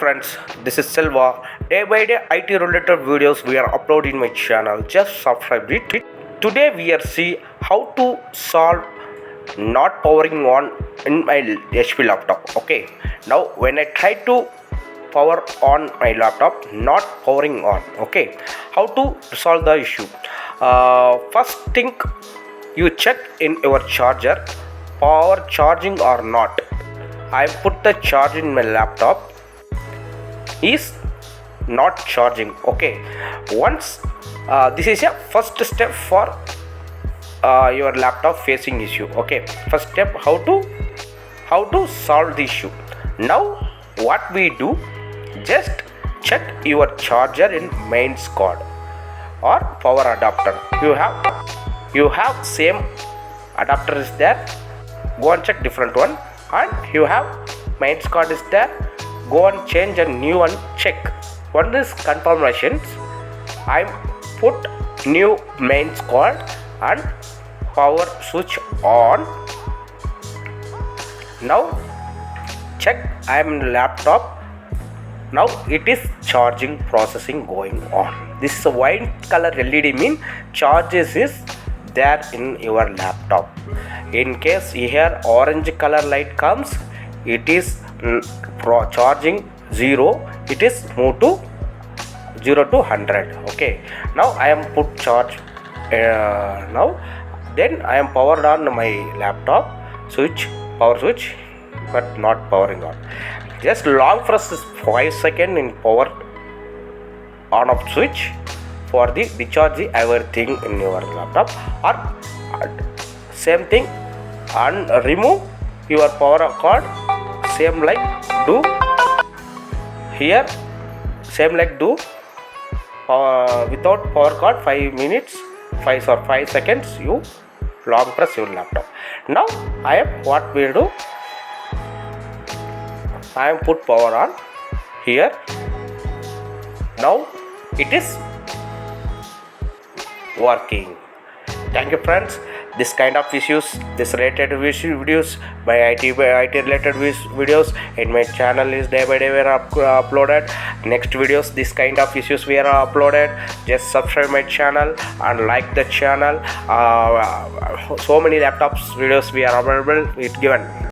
friends, this is Selva. Day by day IT related videos we are uploading my channel. Just subscribe it. Today we are see how to solve not powering on in my HP laptop. Okay. Now when I try to power on my laptop, not powering on. Okay. How to solve the issue? First thing, you check in your charger, power charging or not. I put the charge in my laptop, is not charging. Okay, once this is a first step for your laptop facing issue. Okay, first step, how to solve the issue. Now what we do, just check your charger in mains cord or power adapter. You have same adapter is there, go and check different one, and you have mains cord is there, go and change a new one, check. One is confirmations, I put new mains cord and power switch on. Now check, I am in laptop. Now it is charging processing going on. This is a white color LED mean charges is there in your laptop. In case here orange color light comes, it is charging 0, it is move to 0 to 100. Okay, now I am put charge now, then I am powered on my laptop switch, power switch, but not powering on. Just long press 5 seconds in power on off switch for the discharge everything in your laptop, or same thing, and remove your power cord, same like do here, same like do without power cord 5 minutes, 5 seconds you long press your laptop. Now I am what we do, I am put power on here. Now it is working. Thank you friends. This kind of issues, this related videos by IT related videos in my channel is day by day we are uploaded. Next videos this kind of issues we are uploaded. Just subscribe my channel and like the channel. So many laptops videos we are available, it given.